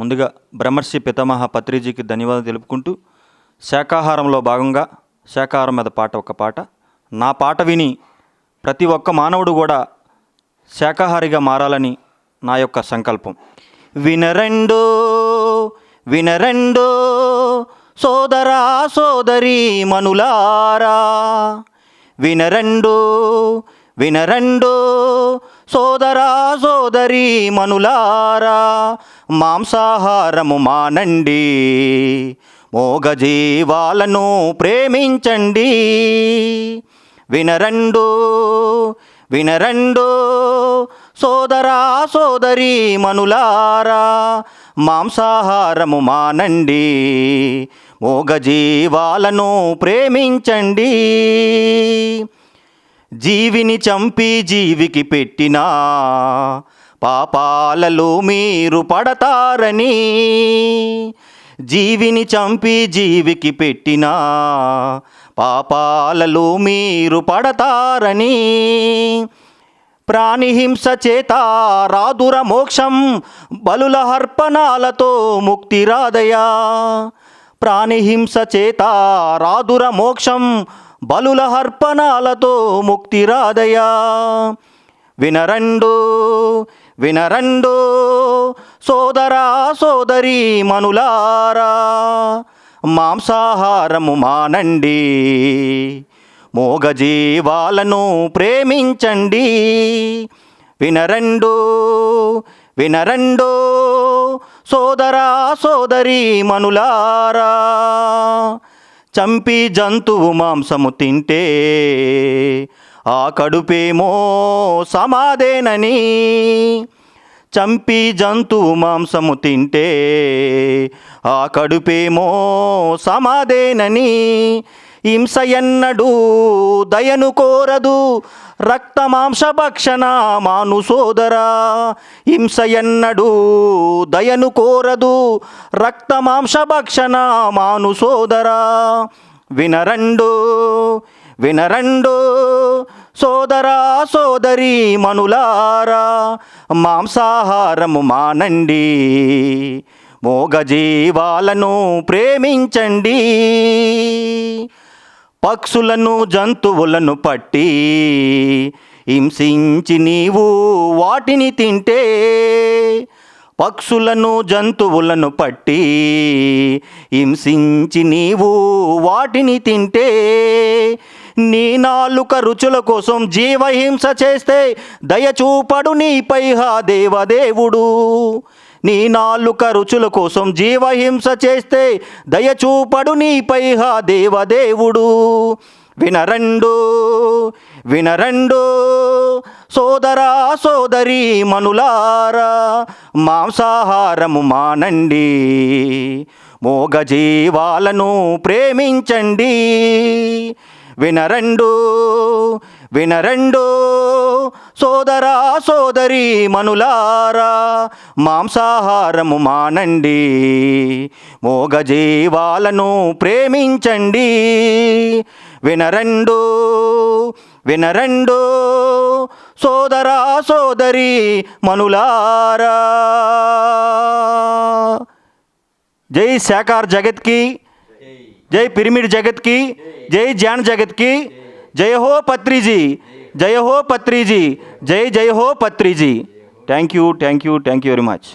ముందుగా బ్రహ్మర్షి పితామహ పత్రిజీకి ధన్యవాదాలు తెలుపుకుంటూ, శాకాహారంలో భాగంగా శాకాహారం మీద ఒక పాట. నా పాట విని ప్రతి ఒక్క మానవుడు కూడా శాకాహారిగా మారాలని నా యొక్క సంకల్పం. వినరండో వినరండో సోదరా సోదరీ మనులారా, వినరండో వినరండో సోదరా సోదరీ మనులారా, మాంసాహారము మానండి, మోగజీవాలను ప్రేమించండి. వినరండో వినరండో సోదరా సోదరీ మనులారా, మాంసాహారము మానండి, మోగజీవాలను ప్రేమించండి. జీవిని చంపి జీవికి పెట్టినా పాపాలలో మీరు పడతారని, జీవిని చంపి జీవికి పెట్టినా పాపాలలో మీరు పడతారని, ప్రాణిహింస చేత రాదుర మోక్షం, బలుల అర్పణాలతో ముక్తి రాదయా. ప్రాణిహింస చేత రాదుర మోక్షం, బలుల అర్పణాలతో ముక్తి రాదయా. వినరండో వినరండో సోదరా సోదరీ మనులారా, మాంసాహారము మానండి, మోగజీవాలను ప్రేమించండి. వినరండో వినరండో సోదరా సోదరీ మనులారా, చంపి జంతువు మాంసము తింటే ఆ కడుపేమో సమాధేనని, చంపి జంతువు మాంసము తింటే ఆ కడుపేమో సమాధేనని, హింస ఎన్నడూ దయను కోరదు, రక్తమాంస భక్షణ మాను సోదరా. హింస ఎన్నడూ దయను కోరదు, రక్తమాంస భక్షణ మాను సోదరా. వినరండో వినరండో సోదరా సోదరీ మనులారా, మాంసాహారము మానండి, మోగజీవాలను ప్రేమించండి. పక్షులను జంతువులను పట్టి హింసించి నీవు వాటిని తింటే, పక్షులను జంతువులను పట్టి హింసించి నీవు వాటిని తింటే, నీ నాలుక రుచుల కోసం జీవహింస చేస్తే దయచూపడు నీపై హా దేవదేవుడు. నీ నాలుక రుచుల కోసం జీవహింస చేస్తే దయచూపడు నీపై హా దేవదేవుడు. వినరండో వినరండో సోదరా సోదరీ మనులారా, మాంసాహారము మానండి, మోగజీవాలను ప్రేమించండి. వినరండో వినరండో సోదరా సోదరీ మనులారా, మాంసాహారము మానండి, మోగజీవాలను ప్రేమించండి. వినరండో వినరండో సోదరా సోదరీ మనులారా. జై శాకాహార జగత్కి, జై పిరమిడ్ జగత్కి, జై జ్ఞాన జగత్కి. జయ హో పత్రిజీ, జయ హో పత్రిజీ, జై జయ హో Patriji. Thank you very much.